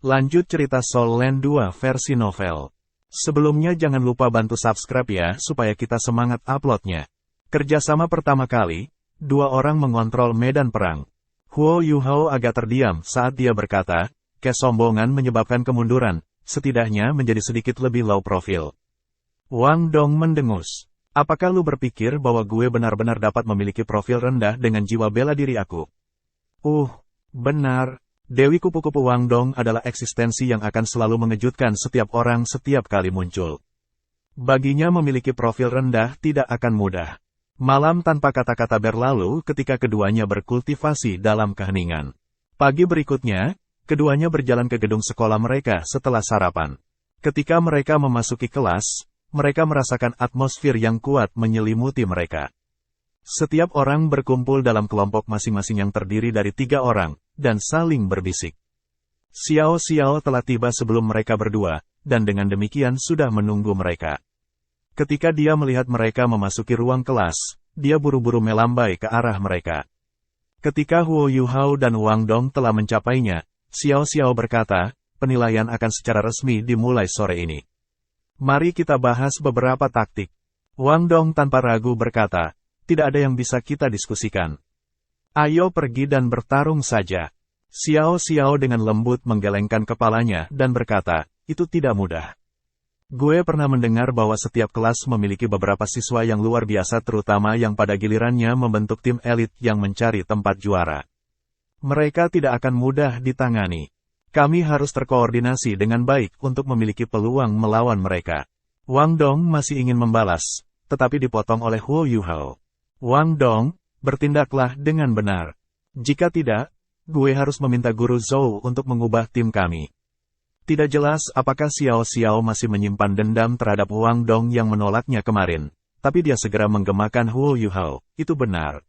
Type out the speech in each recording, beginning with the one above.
Lanjut cerita Soul Land 2 versi novel. Sebelumnya jangan lupa bantu subscribe ya supaya kita semangat uploadnya. Kerjasama pertama kali, dua orang mengontrol medan perang. Huo Yuhao agak terdiam saat dia berkata, kesombongan menyebabkan kemunduran, setidaknya menjadi sedikit lebih low profile. Wang Dong mendengus. Apakah lu berpikir bahwa gue benar-benar dapat memiliki profil rendah dengan jiwa bela diri aku? Benar. Dewi kupu-kupu Wang Dong adalah eksistensi yang akan selalu mengejutkan setiap orang setiap kali muncul. Baginya memiliki profil rendah tidak akan mudah. Malam tanpa kata-kata berlalu ketika keduanya berkultivasi dalam keheningan. Pagi berikutnya, keduanya berjalan ke gedung sekolah mereka setelah sarapan. Ketika mereka memasuki kelas, mereka merasakan atmosfer yang kuat menyelimuti mereka. Setiap orang berkumpul dalam kelompok masing-masing yang terdiri dari 3 orang, dan saling berbisik. Xiao Xiao telah tiba sebelum mereka berdua, dan dengan demikian sudah menunggu mereka. Ketika dia melihat mereka memasuki ruang kelas, dia buru-buru melambai ke arah mereka. Ketika Huo Yuhao dan Wang Dong telah mencapainya, Xiao Xiao berkata, penilaian akan secara resmi dimulai sore ini. Mari kita bahas beberapa taktik. Wang Dong tanpa ragu berkata, tidak ada yang bisa kita diskusikan. Ayo pergi dan bertarung saja. Xiao Xiao dengan lembut menggelengkan kepalanya dan berkata, itu tidak mudah. Gue pernah mendengar bahwa setiap kelas memiliki beberapa siswa yang luar biasa terutama yang pada gilirannya membentuk tim elit yang mencari tempat juara. Mereka tidak akan mudah ditangani. Kami harus terkoordinasi dengan baik untuk memiliki peluang melawan mereka. Wang Dong masih ingin membalas, tetapi dipotong oleh Huo Yuhao. Wang Dong, bertindaklah dengan benar. Jika tidak, gue harus meminta Guru Zhou untuk mengubah tim kami. Tidak jelas apakah Xiao Xiao masih menyimpan dendam terhadap Wang Dong yang menolaknya kemarin, tapi dia segera menggemakan Huo Yuhao, itu benar.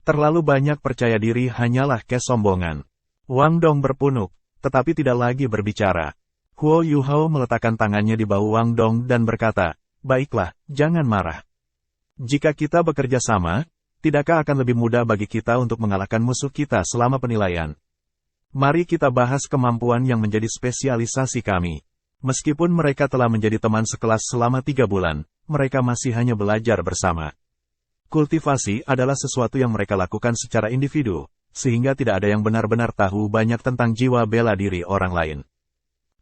Terlalu banyak percaya diri hanyalah kesombongan. Wang Dong berpunuk, tetapi tidak lagi berbicara. Huo Yuhao meletakkan tangannya di bahu Wang Dong dan berkata, baiklah, jangan marah. Jika kita bekerja sama, tidakkah akan lebih mudah bagi kita untuk mengalahkan musuh kita selama penilaian? Mari kita bahas kemampuan yang menjadi spesialisasi kami. Meskipun mereka telah menjadi teman sekelas selama 3 bulan, mereka masih hanya belajar bersama. Kultivasi adalah sesuatu yang mereka lakukan secara individu, sehingga tidak ada yang benar-benar tahu banyak tentang jiwa bela diri orang lain.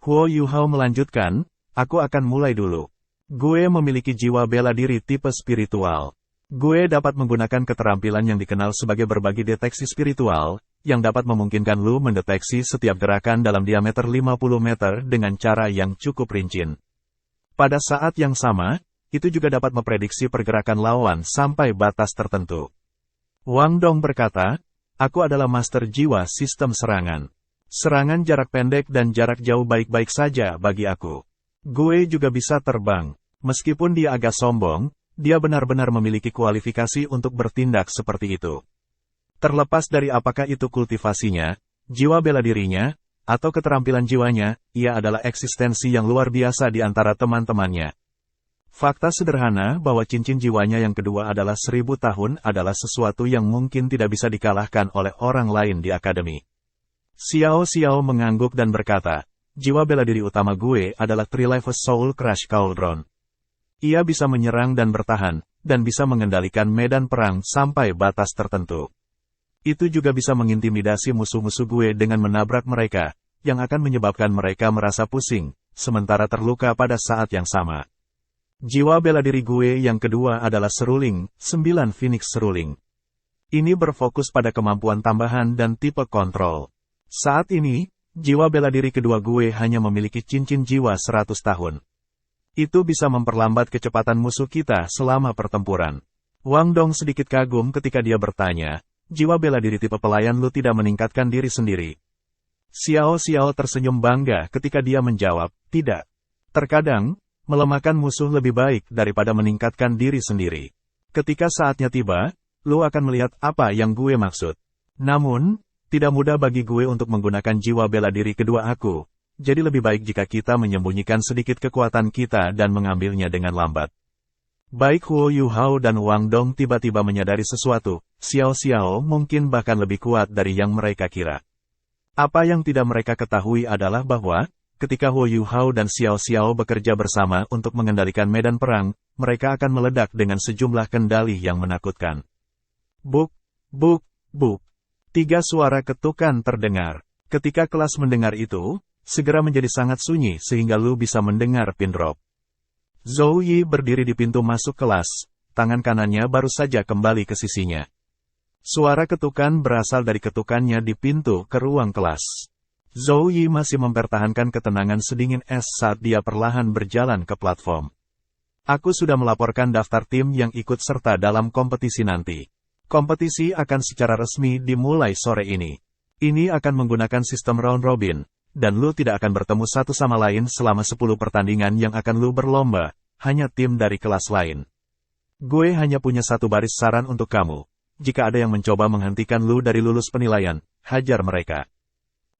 Huo Yuhao melanjutkan, aku akan mulai dulu. Gue memiliki jiwa bela diri tipe spiritual. Gue dapat menggunakan keterampilan yang dikenal sebagai berbagi deteksi spiritual, yang dapat memungkinkan lu mendeteksi setiap gerakan dalam diameter 50 meter dengan cara yang cukup rinci. Pada saat yang sama, itu juga dapat memprediksi pergerakan lawan sampai batas tertentu. Wang Dong berkata, aku adalah master jiwa sistem serangan. Serangan jarak pendek dan jarak jauh baik-baik saja bagi aku. Gue juga bisa terbang. Meskipun dia agak sombong, dia benar-benar memiliki kualifikasi untuk bertindak seperti itu. Terlepas dari apakah itu kultivasinya, jiwa bela dirinya, atau keterampilan jiwanya, ia adalah eksistensi yang luar biasa di antara teman-temannya. Fakta sederhana bahwa cincin jiwanya yang kedua adalah 1000 tahun adalah sesuatu yang mungkin tidak bisa dikalahkan oleh orang lain di akademi. Xiao Xiao mengangguk dan berkata, jiwa bela diri utama gue adalah Three-Level Soul Crush Cauldron. Ia bisa menyerang dan bertahan, dan bisa mengendalikan medan perang sampai batas tertentu. Itu juga bisa mengintimidasi musuh-musuh gue dengan menabrak mereka, yang akan menyebabkan mereka merasa pusing, sementara terluka pada saat yang sama. Jiwa bela diri gue yang kedua adalah seruling, 9 Phoenix seruling. Ini berfokus pada kemampuan tambahan dan tipe kontrol. Saat ini, jiwa bela diri kedua gue hanya memiliki cincin jiwa 100 tahun. Itu bisa memperlambat kecepatan musuh kita selama pertempuran. Wang Dong sedikit kagum ketika dia bertanya, jiwa bela diri tipe pelayan lu tidak meningkatkan diri sendiri. Xiao Xiao tersenyum bangga ketika dia menjawab, tidak. Terkadang, melemahkan musuh lebih baik daripada meningkatkan diri sendiri. Ketika saatnya tiba, lu akan melihat apa yang gue maksud. Namun, tidak mudah bagi gue untuk menggunakan jiwa bela diri kedua aku. Jadi lebih baik jika kita menyembunyikan sedikit kekuatan kita dan mengambilnya dengan lambat. Baik Huo Yuhao dan Wang Dong tiba-tiba menyadari sesuatu, Xiao Xiao mungkin bahkan lebih kuat dari yang mereka kira. Apa yang tidak mereka ketahui adalah bahwa, ketika Huo Yuhao dan Xiao Xiao bekerja bersama untuk mengendalikan medan perang, mereka akan meledak dengan sejumlah kendali yang menakutkan. Buk, buk, buk. 3 suara ketukan terdengar. Ketika kelas mendengar itu, segera menjadi sangat sunyi sehingga Lu bisa mendengar pin drop. Zhou Yi berdiri di pintu masuk kelas, tangan kanannya baru saja kembali ke sisinya. Suara ketukan berasal dari ketukannya di pintu ke ruang kelas. Zhou Yi masih mempertahankan ketenangan sedingin es saat dia perlahan berjalan ke platform. Aku sudah melaporkan daftar tim yang ikut serta dalam kompetisi nanti. Kompetisi akan secara resmi dimulai sore ini. Ini akan menggunakan sistem round robin, dan Lu tidak akan bertemu satu sama lain selama 10 pertandingan yang akan Lu berlomba, hanya tim dari kelas lain. Gue hanya punya satu baris saran untuk kamu. Jika ada yang mencoba menghentikan Lu dari lulus penilaian, hajar mereka.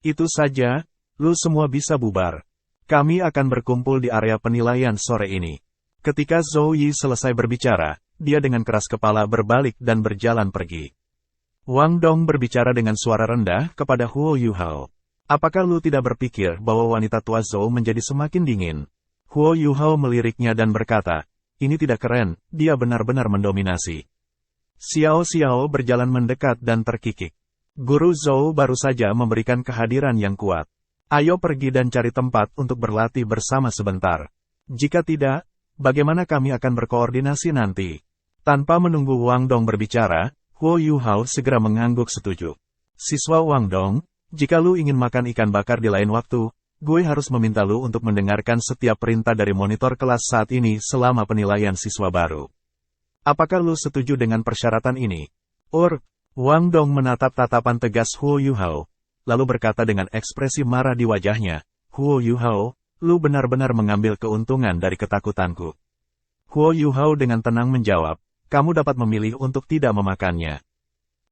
Itu saja, Lu semua bisa bubar. Kami akan berkumpul di area penilaian sore ini. Ketika Zhou Yi selesai berbicara, dia dengan keras kepala berbalik dan berjalan pergi. Wang Dong berbicara dengan suara rendah kepada Huo Yuhao. Apakah Lu tidak berpikir bahwa wanita tua Zhou menjadi semakin dingin? Huo Yuhao meliriknya dan berkata, ini tidak keren, dia benar-benar mendominasi. Xiao Xiao berjalan mendekat dan terkikik. Guru Zhou baru saja memberikan kehadiran yang kuat. Ayo pergi dan cari tempat untuk berlatih bersama sebentar. Jika tidak, bagaimana kami akan berkoordinasi nanti? Tanpa menunggu Wang Dong berbicara, Huo Yuhao segera mengangguk setuju. Siswa Wang Dong, jika Lu ingin makan ikan bakar di lain waktu, gue harus meminta Lu untuk mendengarkan setiap perintah dari monitor kelas saat ini selama penilaian siswa baru. Apakah Lu setuju dengan persyaratan ini? Wang Dong menatap tatapan tegas Huo Yuhao, lalu berkata dengan ekspresi marah di wajahnya, Huo Yuhao, Lu benar-benar mengambil keuntungan dari ketakutanku. Huo Yuhao dengan tenang menjawab, kamu dapat memilih untuk tidak memakannya.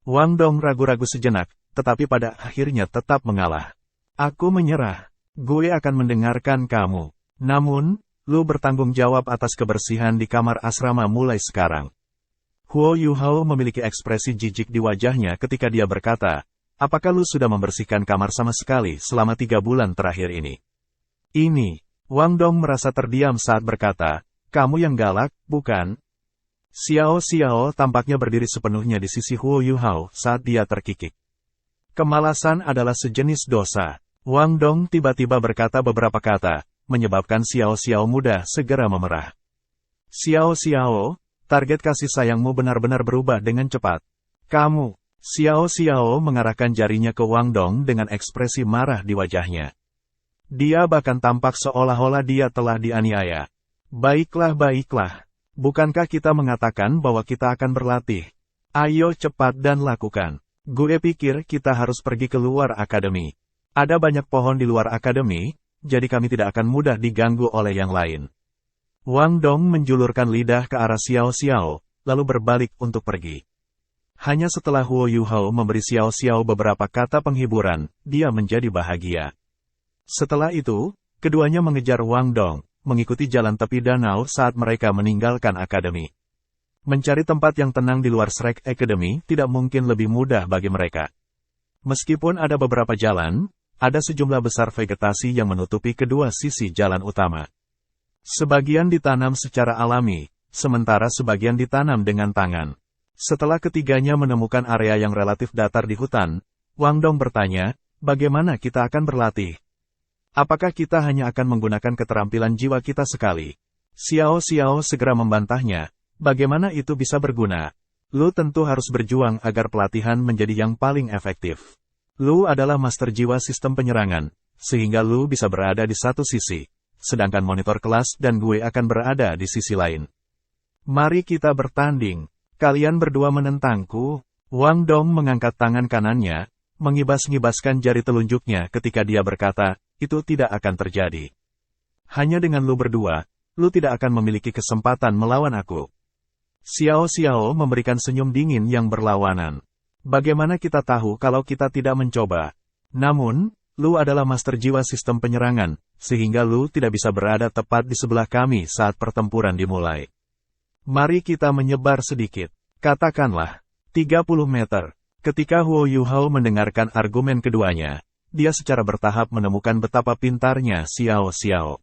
Wang Dong ragu-ragu sejenak, tetapi pada akhirnya tetap mengalah. Aku menyerah. Gue akan mendengarkan kamu. Namun, Lu bertanggung jawab atas kebersihan di kamar asrama mulai sekarang. Huo Yuhao memiliki ekspresi jijik di wajahnya ketika dia berkata, apakah Lu sudah membersihkan kamar sama sekali selama 3 bulan terakhir ini? Wang Dong merasa terdiam saat berkata, kamu yang galak, bukan? Xiao Xiao tampaknya berdiri sepenuhnya di sisi Huo Yuhao saat dia terkikik. Kemalasan adalah sejenis dosa. Wang Dong tiba-tiba berkata beberapa kata, menyebabkan Xiao Xiao muda segera memerah. Xiao Xiao, target kasih sayangmu benar-benar berubah dengan cepat. Kamu, Xiao Xiao mengarahkan jarinya ke Wang Dong dengan ekspresi marah di wajahnya. Dia bahkan tampak seolah-olah dia telah dianiaya. Baiklah. Bukankah kita mengatakan bahwa kita akan berlatih? Ayo cepat dan lakukan. Gue pikir kita harus pergi ke luar akademi. Ada banyak pohon di luar akademi, jadi kami tidak akan mudah diganggu oleh yang lain. Wang Dong menjulurkan lidah ke arah Xiao Xiao, lalu berbalik untuk pergi. Hanya setelah Huo Yuhao memberi Xiao Xiao beberapa kata penghiburan, dia menjadi bahagia. Setelah itu, keduanya mengejar Wang Dong, mengikuti jalan tepi danau saat mereka meninggalkan akademi. Mencari tempat yang tenang di luar Shrek Academy tidak mungkin lebih mudah bagi mereka. Meskipun ada beberapa jalan, ada sejumlah besar vegetasi yang menutupi kedua sisi jalan utama. Sebagian ditanam secara alami, sementara sebagian ditanam dengan tangan. Setelah ketiganya menemukan area yang relatif datar di hutan, Wang Dong bertanya, bagaimana kita akan berlatih? Apakah kita hanya akan menggunakan keterampilan jiwa kita sekali? Xiao Xiao segera membantahnya, bagaimana itu bisa berguna? Lu tentu harus berjuang agar pelatihan menjadi yang paling efektif. Lu adalah master jiwa sistem penyerangan, sehingga Lu bisa berada di satu sisi, sedangkan monitor kelas dan gue akan berada di sisi lain. Mari kita bertanding. Kalian berdua menentangku. Wang Dong mengangkat tangan kanannya, mengibas-ngibaskan jari telunjuknya ketika dia berkata, itu tidak akan terjadi. Hanya dengan Lu berdua, Lu tidak akan memiliki kesempatan melawan aku. Xiao Xiao memberikan senyum dingin yang berlawanan. Bagaimana kita tahu kalau kita tidak mencoba? Namun, Lu adalah master jiwa sistem penyerangan, sehingga Lu tidak bisa berada tepat di sebelah kami saat pertempuran dimulai. Mari kita menyebar sedikit. Katakanlah, 30 meter. Ketika Huo Yuhao mendengarkan argumen keduanya, dia secara bertahap menemukan betapa pintarnya Xiao Xiao.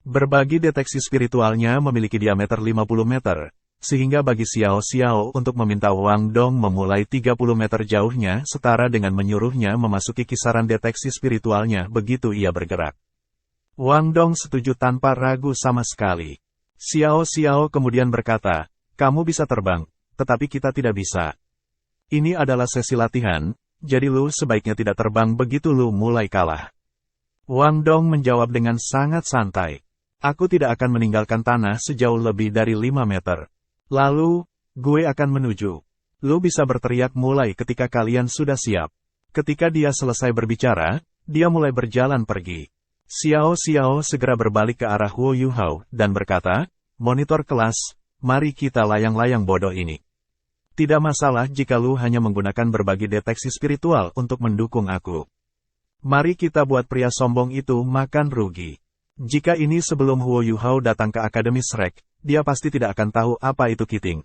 Berbagi deteksi spiritualnya memiliki diameter 50 meter, sehingga bagi Xiao Xiao untuk meminta Wang Dong memulai 30 meter jauhnya setara dengan menyuruhnya memasuki kisaran deteksi spiritualnya begitu ia bergerak. Wang Dong setuju tanpa ragu sama sekali. Xiao Xiao kemudian berkata, "Kamu bisa terbang, tetapi kita tidak bisa. Ini adalah sesi latihan, jadi lu sebaiknya tidak terbang begitu lu mulai kalah." Wang Dong menjawab dengan sangat santai, "Aku tidak akan meninggalkan tanah sejauh lebih dari 5 meter. Lalu, gue akan menuju. Lu bisa berteriak mulai ketika kalian sudah siap." Ketika dia selesai berbicara, dia mulai berjalan pergi. Xiao Xiao segera berbalik ke arah Huo Yuhao dan berkata, "Monitor kelas, mari kita layang-layang bodoh ini. Tidak masalah jika lu hanya menggunakan berbagi deteksi spiritual untuk mendukung aku. Mari kita buat pria sombong itu makan rugi." Jika ini sebelum Huo Yuhao datang ke Akademi Shrek, dia pasti tidak akan tahu apa itu kiting.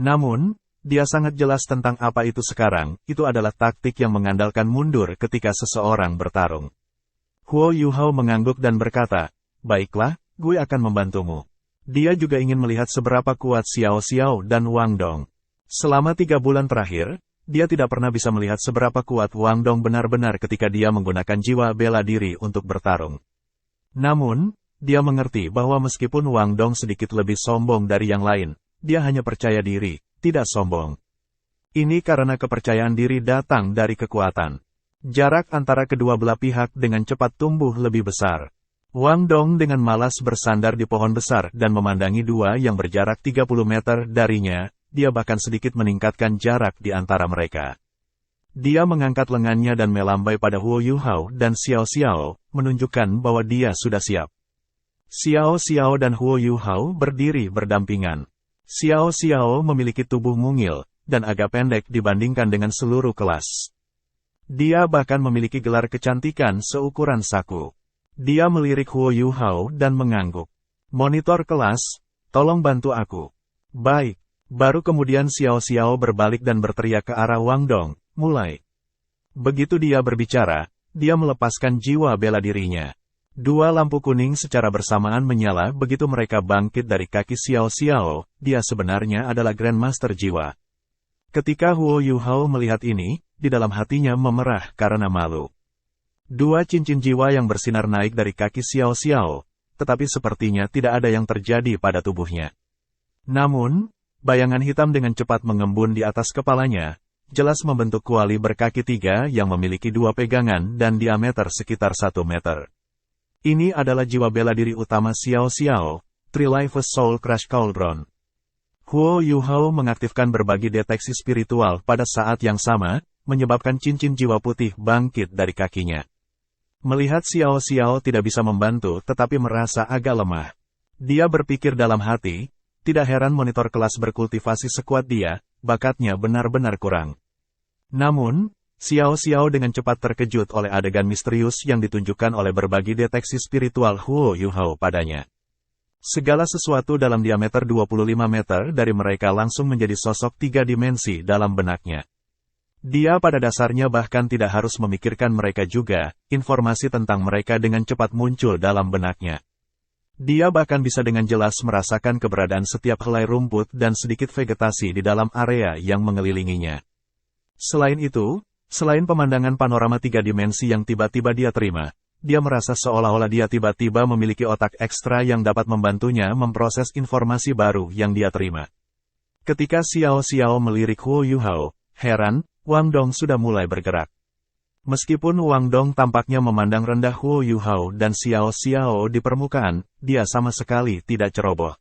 Namun, dia sangat jelas tentang apa itu sekarang, itu adalah taktik yang mengandalkan mundur ketika seseorang bertarung. Huo Yuhao mengangguk dan berkata, "Baiklah, gue akan membantumu." Dia juga ingin melihat seberapa kuat Xiao Xiao dan Wang Dong. Selama 3 bulan terakhir, dia tidak pernah bisa melihat seberapa kuat Wang Dong benar-benar ketika dia menggunakan jiwa bela diri untuk bertarung. Namun, dia mengerti bahwa meskipun Wang Dong sedikit lebih sombong dari yang lain, dia hanya percaya diri, tidak sombong. Ini karena kepercayaan diri datang dari kekuatan. Jarak antara kedua belah pihak dengan cepat tumbuh lebih besar. Wang Dong dengan malas bersandar di pohon besar dan memandangi dua yang berjarak 30 meter darinya, dia bahkan sedikit meningkatkan jarak di antara mereka. Dia mengangkat lengannya dan melambai pada Huo Yuhao dan Xiao Xiao, menunjukkan bahwa dia sudah siap. Xiao Xiao dan Huo Yuhao berdiri berdampingan. Xiao Xiao memiliki tubuh mungil, dan agak pendek dibandingkan dengan seluruh kelas. Dia bahkan memiliki gelar kecantikan seukuran saku. Dia melirik Huo Yuhao dan mengangguk. "Monitor kelas, tolong bantu aku." "Baik." Baru kemudian Xiao Xiao berbalik dan berteriak ke arah Wang Dong, "Mulai." Begitu dia berbicara, dia melepaskan jiwa bela dirinya. Dua lampu kuning secara bersamaan menyala begitu mereka bangkit dari kaki Xiao Xiao, dia sebenarnya adalah Grandmaster Jiwa. Ketika Huo Yuhao melihat ini, di dalam hatinya memerah karena malu. Dua cincin jiwa yang bersinar naik dari kaki Xiao Xiao, tetapi sepertinya tidak ada yang terjadi pada tubuhnya. Namun, bayangan hitam dengan cepat mengembun di atas kepalanya, jelas membentuk kuali berkaki 3 yang memiliki 2 pegangan dan diameter sekitar 1 meter. Ini adalah jiwa bela diri utama Xiao Xiao, Trilifeous Soul Crush Cauldron. Huo Yuhao mengaktifkan berbagi deteksi spiritual pada saat yang sama, menyebabkan cincin jiwa putih bangkit dari kakinya. Melihat Xiao Xiao tidak bisa membantu tetapi merasa agak lemah. Dia berpikir dalam hati, tidak heran monitor kelas berkultivasi sekuat dia, bakatnya benar-benar kurang. Namun, Xiao Xiao dengan cepat terkejut oleh adegan misterius yang ditunjukkan oleh berbagi deteksi spiritual Huo Yuhao padanya. Segala sesuatu dalam diameter 25 meter dari mereka langsung menjadi sosok 3 dimensi dalam benaknya. Dia pada dasarnya bahkan tidak harus memikirkan mereka juga, informasi tentang mereka dengan cepat muncul dalam benaknya. Dia bahkan bisa dengan jelas merasakan keberadaan setiap helai rumput dan sedikit vegetasi di dalam area yang mengelilinginya. Selain itu, selain pemandangan panorama 3 dimensi yang tiba-tiba dia terima, dia merasa seolah-olah dia tiba-tiba memiliki otak ekstra yang dapat membantunya memproses informasi baru yang dia terima. Ketika Xiao Xiao melirik Huo Yuhao, heran, Wang Dong sudah mulai bergerak. Meskipun Wang Dong tampaknya memandang rendah Huo Yuhao dan Xiao Xiao di permukaan, dia sama sekali tidak ceroboh.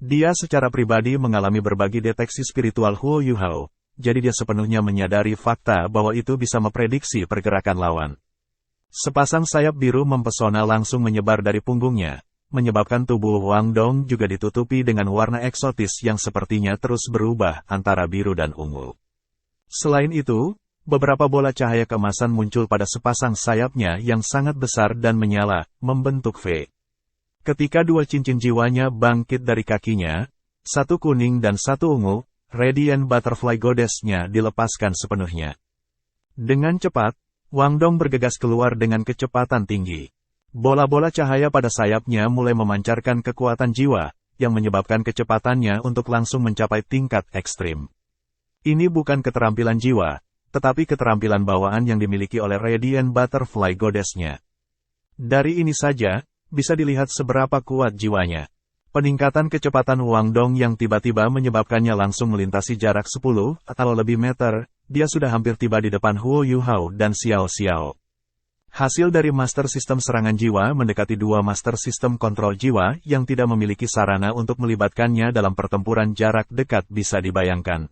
Dia secara pribadi mengalami berbagi deteksi spiritual Huo Yuhao, jadi dia sepenuhnya menyadari fakta bahwa itu bisa memprediksi pergerakan lawan. Sepasang sayap biru mempesona langsung menyebar dari punggungnya, menyebabkan tubuh Wang Dong juga ditutupi dengan warna eksotis yang sepertinya terus berubah antara biru dan ungu. Selain itu, beberapa bola cahaya keemasan muncul pada sepasang sayapnya yang sangat besar dan menyala, membentuk V. Ketika 2 cincin jiwanya bangkit dari kakinya, 1 kuning dan 1 ungu, Radiant Butterfly Goddess-nya dilepaskan sepenuhnya. Dengan cepat, Wang Dong bergegas keluar dengan kecepatan tinggi. Bola-bola cahaya pada sayapnya mulai memancarkan kekuatan jiwa, yang menyebabkan kecepatannya untuk langsung mencapai tingkat ekstrim. Ini bukan keterampilan jiwa, tetapi keterampilan bawaan yang dimiliki oleh Radiant Butterfly Goddess-nya. Dari ini saja, bisa dilihat seberapa kuat jiwanya. Peningkatan kecepatan Wang Dong yang tiba-tiba menyebabkannya langsung melintasi jarak 10 atau lebih meter, dia sudah hampir tiba di depan Huo Yuhao dan Xiao Xiao. Hasil dari Master Sistem Serangan Jiwa mendekati dua Master Sistem Kontrol Jiwa yang tidak memiliki sarana untuk melibatkannya dalam pertempuran jarak dekat bisa dibayangkan.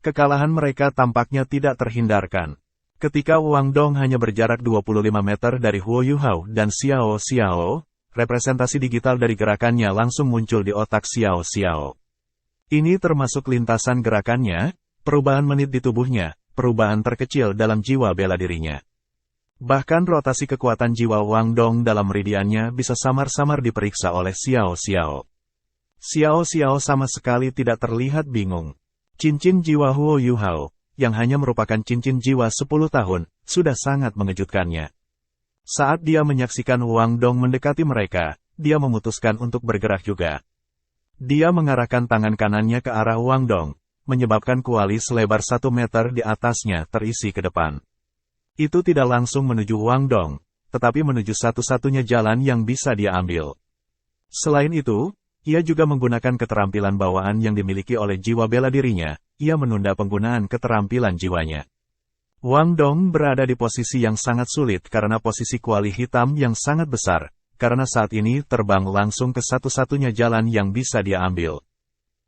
Kekalahan mereka tampaknya tidak terhindarkan. Ketika Wang Dong hanya berjarak 25 meter dari Huo Yuhao dan Xiao Xiao, representasi digital dari gerakannya langsung muncul di otak Xiao Xiao. Ini termasuk lintasan gerakannya, perubahan menit di tubuhnya, perubahan terkecil dalam jiwa bela dirinya. Bahkan rotasi kekuatan jiwa Wang Dong dalam meridiannya bisa samar-samar diperiksa oleh Xiao Xiao. Xiao Xiao sama sekali tidak terlihat bingung. Cincin jiwa Huo Yuhao, yang hanya merupakan cincin jiwa 10 tahun, sudah sangat mengejutkannya. Saat dia menyaksikan Wang Dong mendekati mereka, dia memutuskan untuk bergerak juga. Dia mengarahkan tangan kanannya ke arah Wang Dong, menyebabkan kuali selebar 1 meter di atasnya terisi ke depan. Itu tidak langsung menuju Wang Dong, tetapi menuju satu-satunya jalan yang bisa dia ambil. Selain itu, ia juga menggunakan keterampilan bawaan yang dimiliki oleh jiwa bela dirinya, ia menunda penggunaan keterampilan jiwanya. Wang Dong berada di posisi yang sangat sulit karena posisi kuali hitam yang sangat besar, karena saat ini terbang langsung ke satu-satunya jalan yang bisa dia ambil.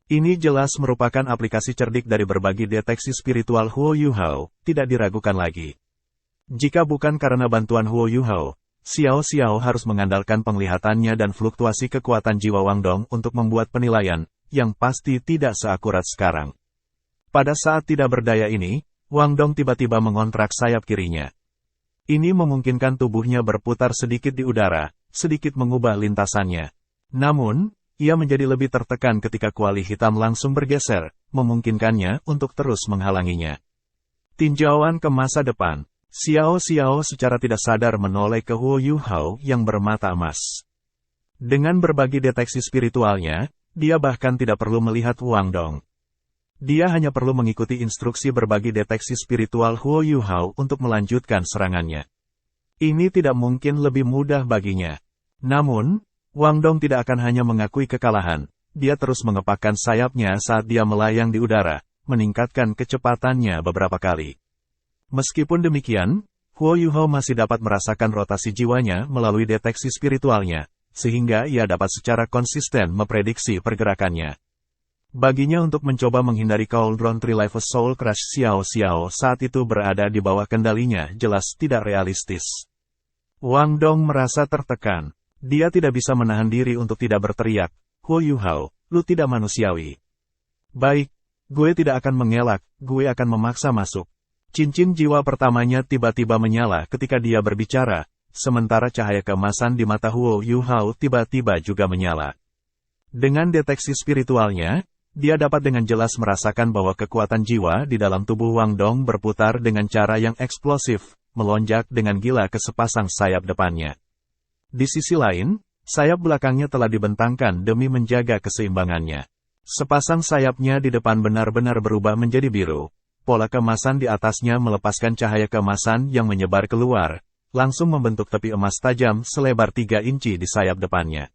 Ini jelas merupakan aplikasi cerdik dari berbagi deteksi spiritual Huo Yuhao, tidak diragukan lagi. Jika bukan karena bantuan Huo Yuhao, Xiao Xiao harus mengandalkan penglihatannya dan fluktuasi kekuatan jiwa Wang Dong untuk membuat penilaian, yang pasti tidak seakurat sekarang. Pada saat tidak berdaya ini, Wang Dong tiba-tiba mengontrak sayap kirinya. Ini memungkinkan tubuhnya berputar sedikit di udara, sedikit mengubah lintasannya. Namun, ia menjadi lebih tertekan ketika kuali hitam langsung bergeser, memungkinkannya untuk terus menghalanginya. Tinjauan ke masa depan. Xiao Xiao secara tidak sadar menoleh ke Huo Yuhao yang bermata emas. Dengan berbagi deteksi spiritualnya, dia bahkan tidak perlu melihat Wang Dong. Dia hanya perlu mengikuti instruksi berbagi deteksi spiritual Huo Yuhao untuk melanjutkan serangannya. Ini tidak mungkin lebih mudah baginya. Namun, Wang Dong tidak akan hanya mengakui kekalahan, dia terus mengepakkan sayapnya saat dia melayang di udara, meningkatkan kecepatannya beberapa kali. Meskipun demikian, Huo Yuhao masih dapat merasakan rotasi jiwanya melalui deteksi spiritualnya, sehingga ia dapat secara konsisten memprediksi pergerakannya. Baginya untuk mencoba menghindari Cauldron Tri-Life Soul Crush Xiao Xiao saat itu berada di bawah kendalinya jelas tidak realistis. Wang Dong merasa tertekan. Dia tidak bisa menahan diri untuk tidak berteriak, Huo Yuhao, lu tidak manusiawi. Baik, gue tidak akan mengelak, gue akan memaksa masuk. Cincin jiwa pertamanya tiba-tiba menyala ketika dia berbicara, sementara cahaya keemasan di mata Huo Yuhao tiba-tiba juga menyala. Dengan deteksi spiritualnya, dia dapat dengan jelas merasakan bahwa kekuatan jiwa di dalam tubuh Wang Dong berputar dengan cara yang eksplosif, melonjak dengan gila ke sepasang sayap depannya. Di sisi lain, sayap belakangnya telah dibentangkan demi menjaga keseimbangannya. Sepasang sayapnya di depan benar-benar berubah menjadi biru. Pola keemasan di atasnya melepaskan cahaya keemasan yang menyebar keluar, langsung membentuk tepi emas tajam selebar 3 inci di sayap depannya.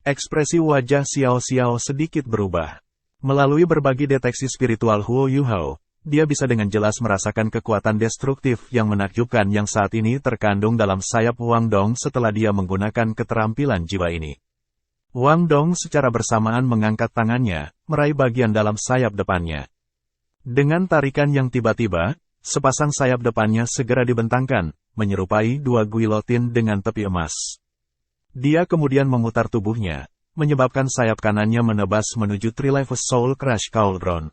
Ekspresi wajah Xiao Xiao sedikit berubah. Melalui berbagi deteksi spiritual Huo Yuhao, dia bisa dengan jelas merasakan kekuatan destruktif yang menakjubkan yang saat ini terkandung dalam sayap Wang Dong setelah dia menggunakan keterampilan jiwa ini. Wang Dong secara bersamaan mengangkat tangannya, meraih bagian dalam sayap depannya. Dengan tarikan yang tiba-tiba, sepasang sayap depannya segera dibentangkan, menyerupai 2 guilotin dengan tepi emas. Dia kemudian memutar tubuhnya, menyebabkan sayap kanannya menebas menuju Tri-Life Soul Crush Cauldron.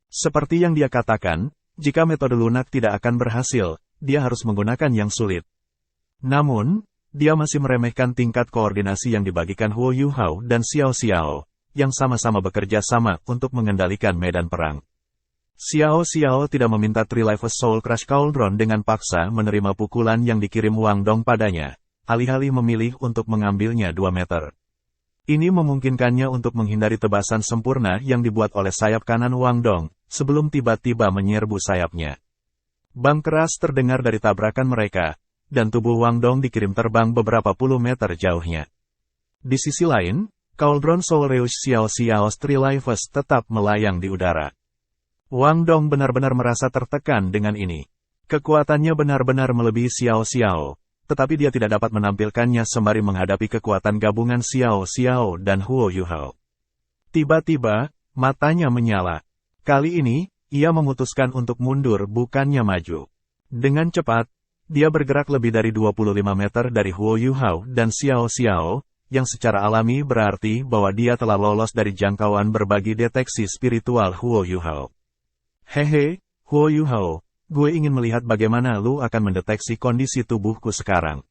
Seperti yang dia katakan, jika metode lunak tidak akan berhasil, dia harus menggunakan yang sulit. Namun, dia masih meremehkan tingkat koordinasi yang dibagikan Huo Yuhao dan Xiao Xiao, yang sama-sama bekerja sama untuk mengendalikan medan perang. Xiao Xiao tidak meminta Three Lives Soul Crush Cauldron dengan paksa menerima pukulan yang dikirim Wang Dong padanya, alih-alih memilih untuk mengambilnya 2 meter. Ini memungkinkannya untuk menghindari tebasan sempurna yang dibuat oleh sayap kanan Wang Dong, sebelum tiba-tiba menyerbu sayapnya. Bang keras terdengar dari tabrakan mereka, dan tubuh Wang Dong dikirim terbang beberapa puluh meter jauhnya. Di sisi lain, Cauldron Soul Rush Xiao Xiao's Three Lives tetap melayang di udara. Wang Dong benar-benar merasa tertekan dengan ini. Kekuatannya benar-benar melebihi Xiao Xiao, tetapi dia tidak dapat menampilkannya sembari menghadapi kekuatan gabungan Xiao Xiao dan Huo Yuhao. Tiba-tiba, matanya menyala. Kali ini, ia memutuskan untuk mundur bukannya maju. Dengan cepat, dia bergerak lebih dari 25 meter dari Huo Yuhao dan Xiao Xiao, yang secara alami berarti bahwa dia telah lolos dari jangkauan berbagi deteksi spiritual Huo Yuhao. Hehe, Huo Yuhao, gue ingin melihat bagaimana lu akan mendeteksi kondisi tubuhku sekarang.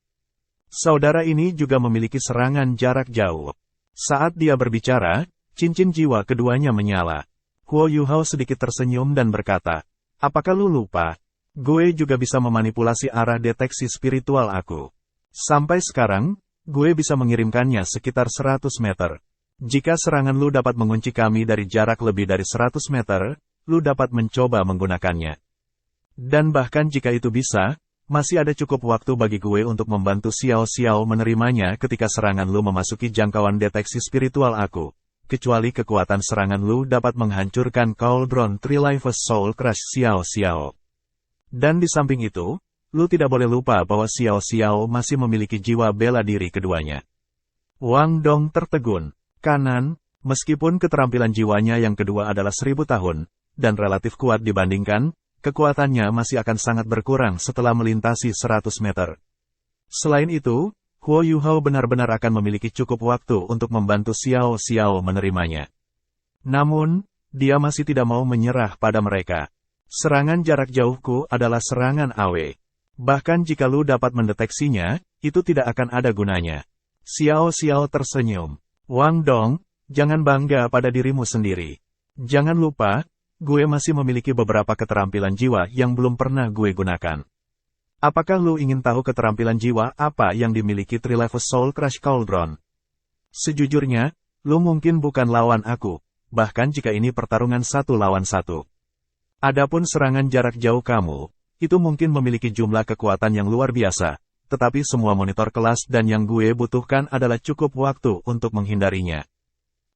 Saudara ini juga memiliki serangan jarak jauh. Saat dia berbicara, cincin jiwa keduanya menyala. Huo Yuhao sedikit tersenyum dan berkata, apakah lu lupa? Gue juga bisa memanipulasi arah deteksi spiritual aku. Sampai sekarang, gue bisa mengirimkannya sekitar 100 meter. Jika serangan lu dapat mengunci kami dari jarak lebih dari 100 meter, lu dapat mencoba menggunakannya. Dan bahkan jika itu bisa, masih ada cukup waktu bagi gue untuk membantu Xiao Xiao menerimanya ketika serangan lu memasuki jangkauan deteksi spiritual aku. Kecuali kekuatan serangan lu dapat menghancurkan Cauldron Three Lives Soul Crush Xiao Xiao. Dan di samping itu, lu tidak boleh lupa bahwa Xiao Xiao masih memiliki jiwa bela diri keduanya. Wang Dong tertegun. Kanan, meskipun keterampilan jiwanya yang kedua adalah 1000 tahun, dan relatif kuat dibandingkan, kekuatannya masih akan sangat berkurang setelah melintasi 100 meter. Selain itu, Huo Yuhao benar-benar akan memiliki cukup waktu untuk membantu Xiao Xiao menerimanya. Namun, dia masih tidak mau menyerah pada mereka. Serangan jarak jauhku adalah serangan AW. Bahkan jika lu dapat mendeteksinya, itu tidak akan ada gunanya. Xiao Xiao tersenyum. Wang Dong, jangan bangga pada dirimu sendiri. Jangan lupa, gue masih memiliki beberapa keterampilan jiwa yang belum pernah gue gunakan. Apakah lu ingin tahu keterampilan jiwa apa yang dimiliki Three Lives Soul Crush Cauldron? Sejujurnya, lu mungkin bukan lawan aku, bahkan jika ini pertarungan 1 lawan 1. Adapun serangan jarak jauh kamu, itu mungkin memiliki jumlah kekuatan yang luar biasa, tetapi semua monitor kelas dan yang gue butuhkan adalah cukup waktu untuk menghindarinya.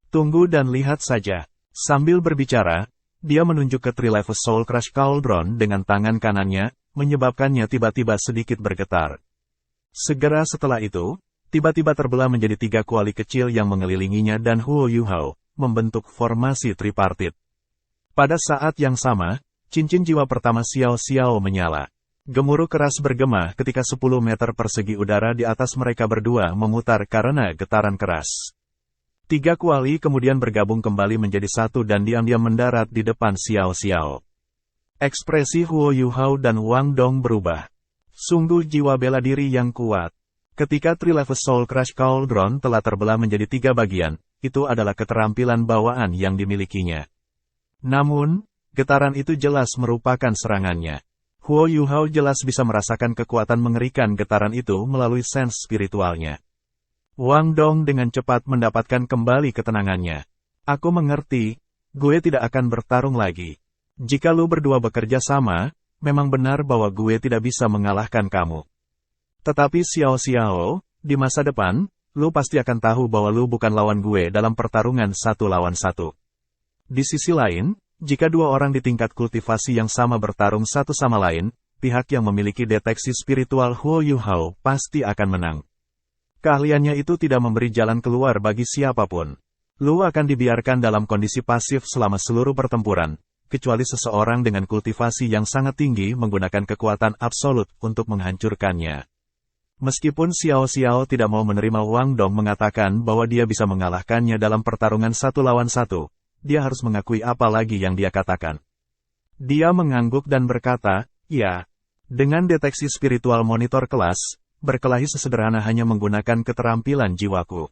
Tunggu dan lihat saja. Sambil berbicara, dia menunjuk ke Three Lives Soul Crush Cauldron dengan tangan kanannya, menyebabkannya tiba-tiba sedikit bergetar. Segera setelah itu, tiba-tiba terbelah menjadi 3 kuali kecil yang mengelilinginya dan Huo Yuhao, membentuk formasi tripartit. Pada saat yang sama, cincin jiwa pertama Xiao Xiao menyala. Gemuruh keras bergema ketika 10 meter persegi udara di atas mereka berdua memutar karena getaran keras. 3 kuali kemudian bergabung kembali menjadi satu dan diam-diam mendarat di depan Xiao Xiao. Ekspresi Huo Yuhao dan Wang Dong berubah. Sungguh jiwa bela diri yang kuat. Ketika Three Lives Soul Crush Cauldron telah terbelah menjadi 3 bagian, itu adalah keterampilan bawaan yang dimilikinya. Namun, getaran itu jelas merupakan serangannya. Huo Yuhao jelas bisa merasakan kekuatan mengerikan getaran itu melalui sense spiritualnya. Wang Dong dengan cepat mendapatkan kembali ketenangannya. Aku mengerti, gue tidak akan bertarung lagi. Jika lu berdua bekerja sama, memang benar bahwa gue tidak bisa mengalahkan kamu. Tetapi Xiao Xiao, di masa depan, lu pasti akan tahu bahwa lu bukan lawan gue dalam pertarungan 1 lawan 1. Di sisi lain, jika 2 orang di tingkat kultivasi yang sama bertarung satu sama lain, pihak yang memiliki deteksi spiritual Huo Yuhao pasti akan menang. Keahliannya itu tidak memberi jalan keluar bagi siapapun. Lu akan dibiarkan dalam kondisi pasif selama seluruh pertempuran, kecuali seseorang dengan kultivasi yang sangat tinggi menggunakan kekuatan absolut untuk menghancurkannya. Meskipun Xiao Xiao tidak mau menerima Wang Dong mengatakan bahwa dia bisa mengalahkannya dalam pertarungan 1 lawan 1, dia harus mengakui apa lagi yang dia katakan. Dia mengangguk dan berkata, ya, dengan deteksi spiritual monitor kelas, berkelahi sesederhana hanya menggunakan keterampilan jiwaku.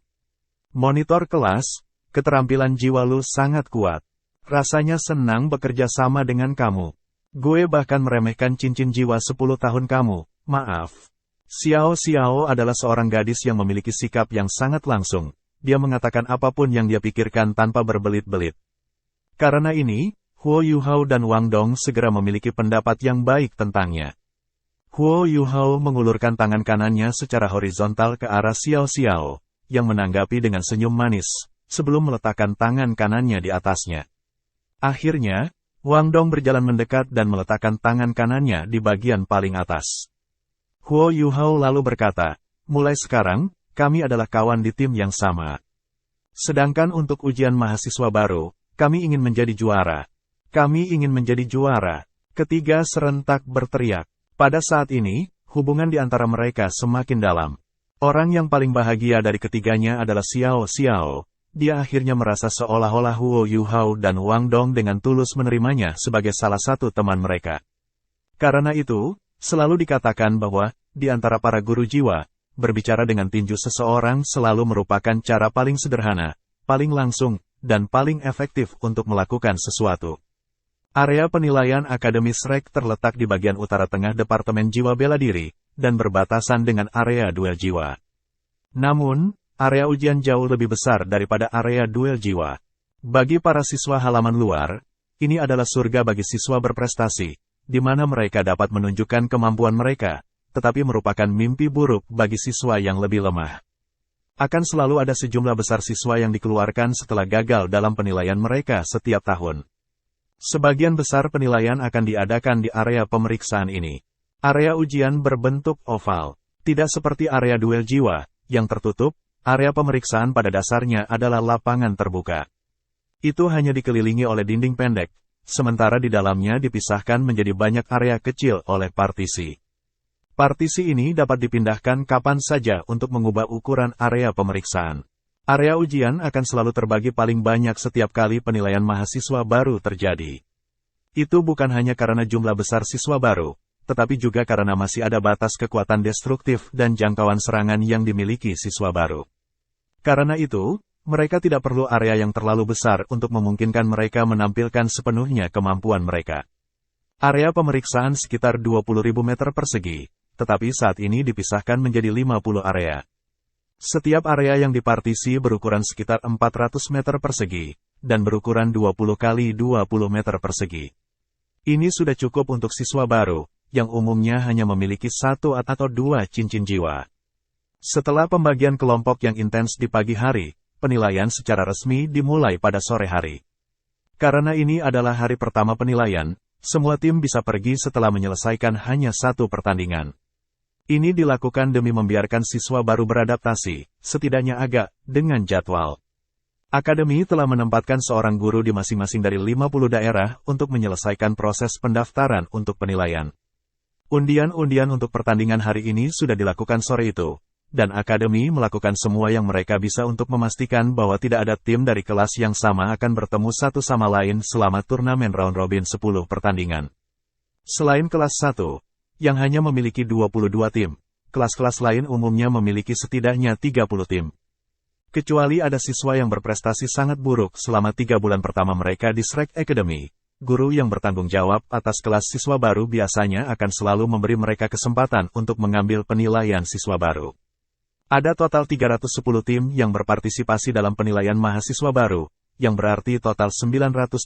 Monitor kelas, keterampilan jiwa lu sangat kuat. Rasanya senang bekerja sama dengan kamu. Gue bahkan meremehkan cincin jiwa 10 tahun kamu, maaf. Xiao Xiao adalah seorang gadis yang memiliki sikap yang sangat langsung. Dia mengatakan apapun yang dia pikirkan tanpa berbelit-belit. Karena ini, Huo Yuhao dan Wang Dong segera memiliki pendapat yang baik tentangnya. Huo Yuhao mengulurkan tangan kanannya secara horizontal ke arah Xiao Xiao, yang menanggapi dengan senyum manis, sebelum meletakkan tangan kanannya di atasnya. Akhirnya, Wang Dong berjalan mendekat dan meletakkan tangan kanannya di bagian paling atas. Huo Yuhao lalu berkata, mulai sekarang, kami adalah kawan di tim yang sama. Sedangkan untuk ujian mahasiswa baru, kami ingin menjadi juara. Kami ingin menjadi juara. Ketiga serentak berteriak. Pada saat ini, hubungan di antara mereka semakin dalam. Orang yang paling bahagia dari ketiganya adalah Xiao Xiao. Dia akhirnya merasa seolah-olah Huo Yuhao dan Wang Dong dengan tulus menerimanya sebagai salah satu teman mereka. Karena itu, selalu dikatakan bahwa, di antara para guru jiwa, berbicara dengan tinju seseorang selalu merupakan cara paling sederhana, paling langsung, dan paling efektif untuk melakukan sesuatu. Area penilaian Akademi Shrek terletak di bagian utara tengah Departemen Jiwa Bela Diri, dan berbatasan dengan area duel jiwa. Namun, area ujian jauh lebih besar daripada area duel jiwa. Bagi para siswa halaman luar, ini adalah surga bagi siswa berprestasi, di mana mereka dapat menunjukkan kemampuan mereka, tetapi merupakan mimpi buruk bagi siswa yang lebih lemah. Akan selalu ada sejumlah besar siswa yang dikeluarkan setelah gagal dalam penilaian mereka setiap tahun. Sebagian besar penilaian akan diadakan di area pemeriksaan ini. Area ujian berbentuk oval, tidak seperti area duel jiwa, yang tertutup. Area pemeriksaan pada dasarnya adalah lapangan terbuka. Itu hanya dikelilingi oleh dinding pendek, sementara di dalamnya dipisahkan menjadi banyak area kecil oleh partisi. Partisi ini dapat dipindahkan kapan saja untuk mengubah ukuran area pemeriksaan. Area ujian akan selalu terbagi paling banyak setiap kali penilaian mahasiswa baru terjadi. Itu bukan hanya karena jumlah besar siswa baru, tetapi juga karena masih ada batas kekuatan destruktif dan jangkauan serangan yang dimiliki siswa baru. Karena itu, mereka tidak perlu area yang terlalu besar untuk memungkinkan mereka menampilkan sepenuhnya kemampuan mereka. Area pemeriksaan sekitar 20.000 meter persegi, tetapi saat ini dipisahkan menjadi 50 area. Setiap area yang dipartisi berukuran sekitar 400 meter persegi, dan berukuran 20 kali 20 meter persegi. Ini sudah cukup untuk siswa baru, yang umumnya hanya memiliki 1 atau 2 cincin jiwa. Setelah pembagian kelompok yang intens di pagi hari, penilaian secara resmi dimulai pada sore hari. Karena ini adalah hari pertama penilaian, semua tim bisa pergi setelah menyelesaikan hanya 1 pertandingan. Ini dilakukan demi membiarkan siswa baru beradaptasi, setidaknya agak, dengan jadwal. Akademi telah menempatkan seorang guru di masing-masing dari 50 daerah untuk menyelesaikan proses pendaftaran untuk penilaian. Undian-undian untuk pertandingan hari ini sudah dilakukan sore itu, dan Akademi melakukan semua yang mereka bisa untuk memastikan bahwa tidak ada tim dari kelas yang sama akan bertemu satu sama lain selama turnamen round robin 10 pertandingan. Selain kelas 1, yang hanya memiliki 22 tim, kelas-kelas lain umumnya memiliki setidaknya 30 tim. Kecuali ada siswa yang berprestasi sangat buruk selama 3 bulan pertama mereka di Shrek Academy, guru yang bertanggung jawab atas kelas siswa baru biasanya akan selalu memberi mereka kesempatan untuk mengambil penilaian siswa baru. Ada total 310 tim yang berpartisipasi dalam penilaian mahasiswa baru, yang berarti total 930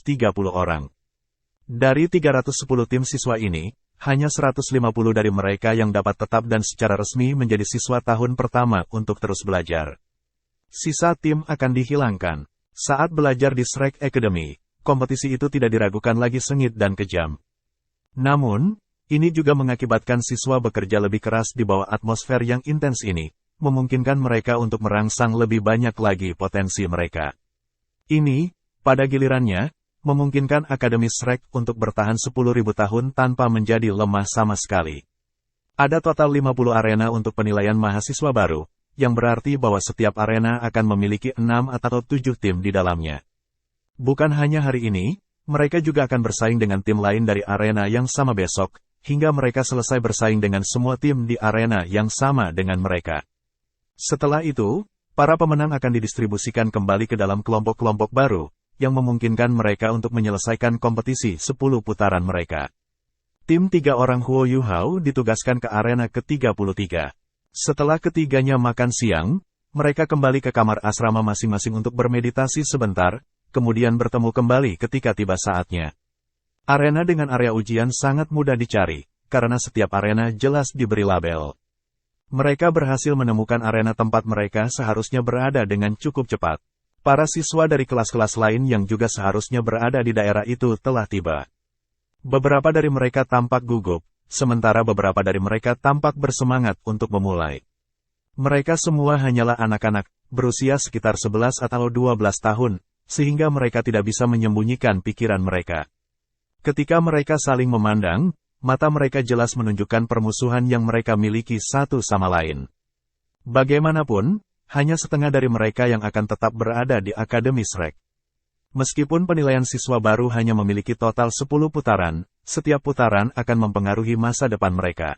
orang. Dari 310 tim siswa ini, hanya 150 dari mereka yang dapat tetap dan secara resmi menjadi siswa tahun pertama untuk terus belajar. Sisa tim akan dihilangkan. Saat belajar di Shrek Academy, kompetisi itu tidak diragukan lagi sengit dan kejam. Namun, ini juga mengakibatkan siswa bekerja lebih keras di bawah atmosfer yang intens ini, memungkinkan mereka untuk merangsang lebih banyak lagi potensi mereka. Ini, pada gilirannya, memungkinkan Akademi Shrek untuk bertahan 10.000 tahun tanpa menjadi lemah sama sekali. Ada total 50 arena untuk penilaian mahasiswa baru, yang berarti bahwa setiap arena akan memiliki 6 atau 7 tim di dalamnya. Bukan hanya hari ini, mereka juga akan bersaing dengan tim lain dari arena yang sama besok, hingga mereka selesai bersaing dengan semua tim di arena yang sama dengan mereka. Setelah itu, para pemenang akan didistribusikan kembali ke dalam kelompok-kelompok baru, yang memungkinkan mereka untuk menyelesaikan kompetisi 10 putaran mereka. Tim 3 orang Huo Yuhao ditugaskan ke arena ke-33. Setelah ketiganya makan siang, mereka kembali ke kamar asrama masing-masing untuk bermeditasi sebentar, kemudian bertemu kembali ketika tiba saatnya. Arena dengan area ujian sangat mudah dicari, karena setiap arena jelas diberi label. Mereka berhasil menemukan arena tempat mereka seharusnya berada dengan cukup cepat. Para siswa dari kelas-kelas lain yang juga seharusnya berada di daerah itu telah tiba. Beberapa dari mereka tampak gugup, sementara beberapa dari mereka tampak bersemangat untuk memulai. Mereka semua hanyalah anak-anak, berusia sekitar 11 atau 12 tahun, sehingga mereka tidak bisa menyembunyikan pikiran mereka. Ketika mereka saling memandang, mata mereka jelas menunjukkan permusuhan yang mereka miliki satu sama lain. Bagaimanapun, hanya setengah dari mereka yang akan tetap berada di Akademi Shrek. Meskipun penilaian siswa baru hanya memiliki total 10 putaran, setiap putaran akan mempengaruhi masa depan mereka.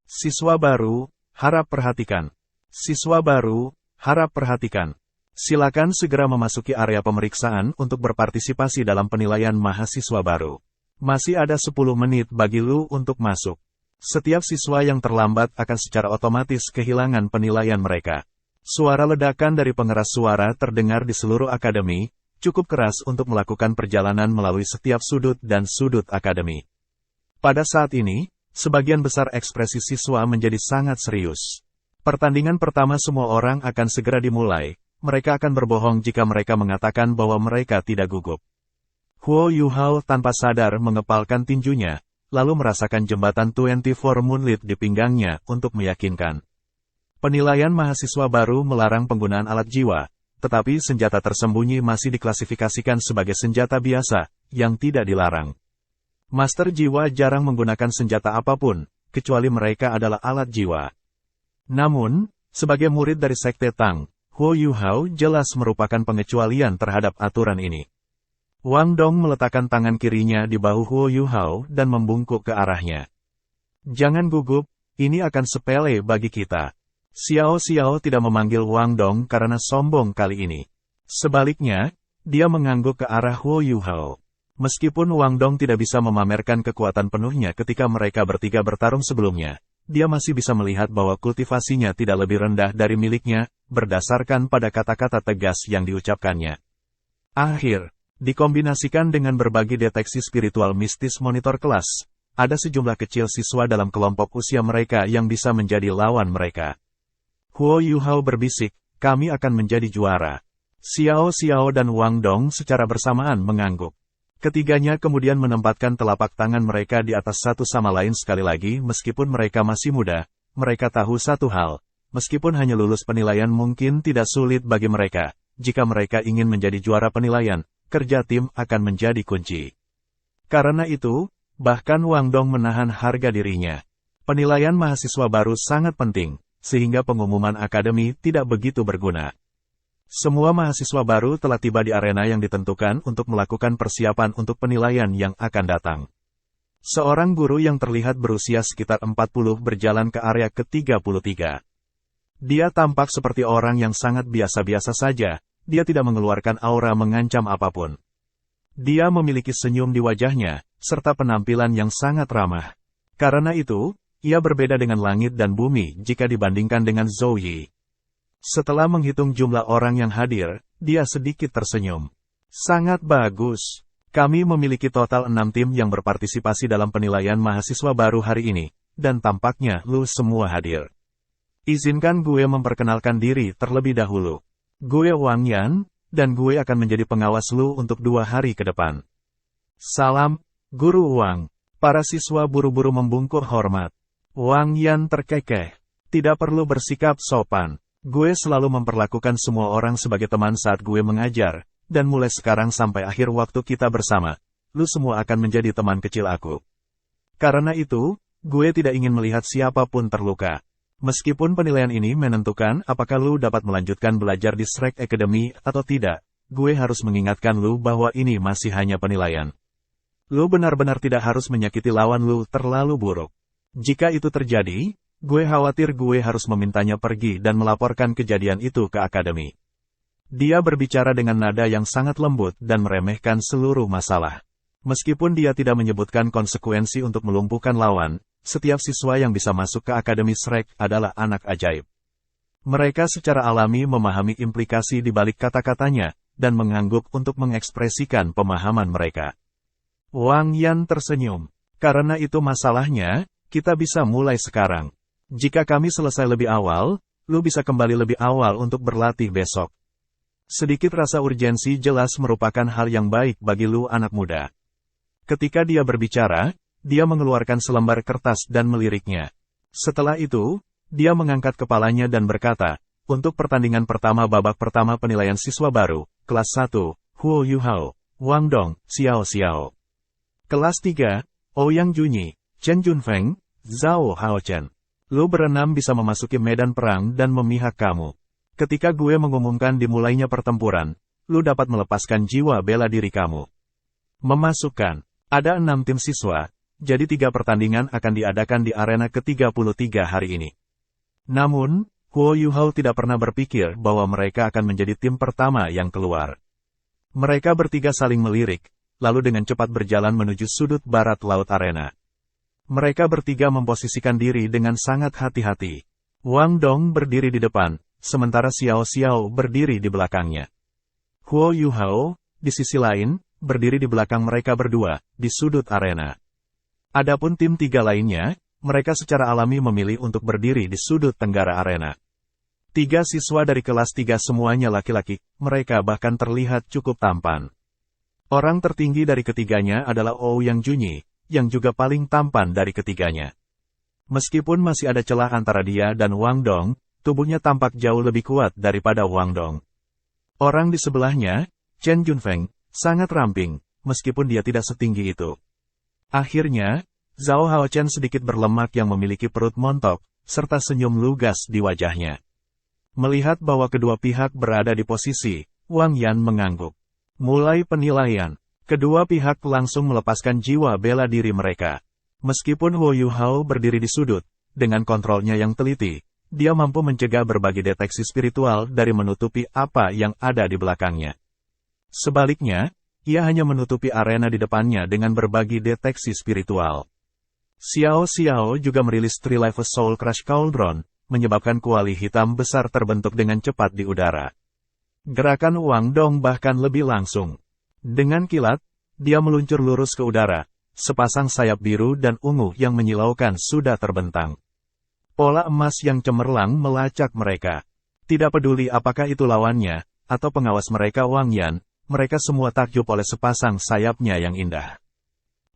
Siswa baru, harap perhatikan. Siswa baru, harap perhatikan. Silakan segera memasuki area pemeriksaan untuk berpartisipasi dalam penilaian mahasiswa baru. Masih ada 10 menit bagi lu untuk masuk. Setiap siswa yang terlambat akan secara otomatis kehilangan penilaian mereka. Suara ledakan dari pengeras suara terdengar di seluruh akademi, cukup keras untuk melakukan perjalanan melalui setiap sudut dan sudut akademi. Pada saat ini, sebagian besar ekspresi siswa menjadi sangat serius. Pertandingan pertama semua orang akan segera dimulai, mereka akan berbohong jika mereka mengatakan bahwa mereka tidak gugup. Huo Yuhao tanpa sadar mengepalkan tinjunya, lalu merasakan jembatan 24 Moonlit di pinggangnya untuk meyakinkan. Penilaian mahasiswa baru melarang penggunaan alat jiwa, tetapi senjata tersembunyi masih diklasifikasikan sebagai senjata biasa, yang tidak dilarang. Master jiwa jarang menggunakan senjata apapun, kecuali mereka adalah alat jiwa. Namun, sebagai murid dari Sekte Tang, Huo Yuhao jelas merupakan pengecualian terhadap aturan ini. Wang Dong meletakkan tangan kirinya di bahu Huo Yuhao dan membungkuk ke arahnya. Jangan gugup, ini akan sepele bagi kita. Xiao Xiao tidak memanggil Wang Dong karena sombong kali ini. Sebaliknya, dia mengangguk ke arah Huo Yuhao. Meskipun Wang Dong tidak bisa memamerkan kekuatan penuhnya ketika mereka bertiga bertarung sebelumnya, dia masih bisa melihat bahwa kultivasinya tidak lebih rendah dari miliknya, berdasarkan pada kata-kata tegas yang diucapkannya. Dikombinasikan dengan berbagi deteksi spiritual mistis monitor kelas, ada sejumlah kecil siswa dalam kelompok usia mereka yang bisa menjadi lawan mereka. Huo Yuhao berbisik, kami akan menjadi juara. Xiao Xiao dan Wang Dong secara bersamaan mengangguk. Ketiganya kemudian menempatkan telapak tangan mereka di atas satu sama lain sekali lagi meskipun mereka masih muda, mereka tahu satu hal, meskipun hanya lulus penilaian mungkin tidak sulit bagi mereka, jika mereka ingin menjadi juara penilaian, kerja tim akan menjadi kunci. Karena itu, bahkan Wang Dong menahan harga dirinya. Penilaian mahasiswa baru sangat penting, sehingga pengumuman akademi tidak begitu berguna. Semua mahasiswa baru telah tiba di arena yang ditentukan untuk melakukan persiapan untuk penilaian yang akan datang. Seorang guru yang terlihat berusia sekitar 40 berjalan ke area ke-33. Dia tampak seperti orang yang sangat biasa-biasa saja, dia tidak mengeluarkan aura mengancam apapun. Dia memiliki senyum di wajahnya, serta penampilan yang sangat ramah. Karena itu, ia berbeda dengan langit dan bumi jika dibandingkan dengan Zhou Yi. Setelah menghitung jumlah orang yang hadir, dia sedikit tersenyum. Sangat bagus. Kami memiliki total 6 tim yang berpartisipasi dalam penilaian mahasiswa baru hari ini, dan tampaknya lu semua hadir. Izinkan gue memperkenalkan diri terlebih dahulu. Gue Wang Yan, dan gue akan menjadi pengawas lu untuk 2 hari ke depan. Salam, Guru Wang. Para siswa buru-buru membungkuk hormat. Wang Yan terkekeh. Tidak perlu bersikap sopan. Gue selalu memperlakukan semua orang sebagai teman saat gue mengajar, dan mulai sekarang sampai akhir waktu kita bersama, lu semua akan menjadi teman kecil aku. Karena itu, gue tidak ingin melihat siapapun terluka. Meskipun penilaian ini menentukan apakah lu dapat melanjutkan belajar di Shrek Academy atau tidak, gue harus mengingatkan lu bahwa ini masih hanya penilaian. Lu benar-benar tidak harus menyakiti lawan lu terlalu buruk. Jika itu terjadi, gue khawatir gue harus memintanya pergi dan melaporkan kejadian itu ke akademi. Dia berbicara dengan nada yang sangat lembut dan meremehkan seluruh masalah. Meskipun dia tidak menyebutkan konsekuensi untuk melumpuhkan lawan, setiap siswa yang bisa masuk ke Akademi Shrek adalah anak ajaib. Mereka secara alami memahami implikasi di balik kata-katanya, dan mengangguk untuk mengekspresikan pemahaman mereka. Wang Yan tersenyum. Karena itu masalahnya, kita bisa mulai sekarang. Jika kami selesai lebih awal, lu bisa kembali lebih awal untuk berlatih besok. Sedikit rasa urgensi jelas merupakan hal yang baik bagi lu anak muda. Ketika dia berbicara, dia mengeluarkan selembar kertas dan meliriknya. Setelah itu, dia mengangkat kepalanya dan berkata, untuk pertandingan pertama babak pertama penilaian siswa baru, kelas 1, Huo Yuhao, Wang Dong, Xiao Xiao. Kelas 3, Ouyang Junyi, Chen Junfeng, Zhao Haochen. Lu berenam bisa memasuki medan perang dan memihak kamu. Ketika gue mengumumkan dimulainya pertempuran, lu dapat melepaskan jiwa bela diri kamu. Memasukkan, ada 6 tim siswa, jadi 3 pertandingan akan diadakan di arena ke-33 hari ini. Namun, Huo Yuhao tidak pernah berpikir bahwa mereka akan menjadi tim pertama yang keluar. Mereka bertiga saling melirik, lalu dengan cepat berjalan menuju sudut barat laut arena. Mereka bertiga memposisikan diri dengan sangat hati-hati. Wang Dong berdiri di depan, sementara Xiao Xiao berdiri di belakangnya. Huo Yuhao, di sisi lain, berdiri di belakang mereka berdua, di sudut arena. Adapun tim 3 lainnya, mereka secara alami memilih untuk berdiri di sudut tenggara arena. 3 siswa dari kelas 3 semuanya laki-laki, mereka bahkan terlihat cukup tampan. Orang tertinggi dari ketiganya adalah Ouyang Junyi, yang juga paling tampan dari ketiganya. Meskipun masih ada celah antara dia dan Wang Dong, tubuhnya tampak jauh lebih kuat daripada Wang Dong. Orang di sebelahnya, Chen Junfeng, sangat ramping, meskipun dia tidak setinggi itu. Akhirnya, Zhao Haochen sedikit berlemak yang memiliki perut montok, serta senyum lugas di wajahnya. Melihat bahwa kedua pihak berada di posisi, Wang Yan mengangguk. Mulai penilaian, kedua pihak langsung melepaskan jiwa bela diri mereka. Meskipun Huo Yuhao berdiri di sudut, dengan kontrolnya yang teliti, dia mampu mencegah berbagai deteksi spiritual dari menutupi apa yang ada di belakangnya. Sebaliknya, ia hanya menutupi arena di depannya dengan berbagi deteksi spiritual. Xiao Xiao juga merilis Three Life Soul Crush Cauldron, menyebabkan kuali hitam besar terbentuk dengan cepat di udara. Gerakan Wang Dong bahkan lebih langsung. Dengan kilat, dia meluncur lurus ke udara, sepasang sayap biru dan ungu yang menyilaukan sudah terbentang. Pola emas yang cemerlang melacak mereka. Tidak peduli apakah itu lawannya, atau pengawas mereka Wang Yan, mereka semua takjub oleh sepasang sayapnya yang indah.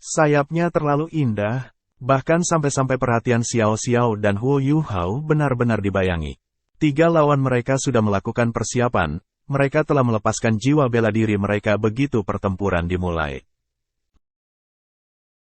Sayapnya terlalu indah, bahkan sampai-sampai perhatian Xiao Xiao dan Huo Yuhao benar-benar dibayangi. 3 lawan mereka sudah melakukan persiapan, mereka telah melepaskan jiwa bela diri mereka begitu pertempuran dimulai.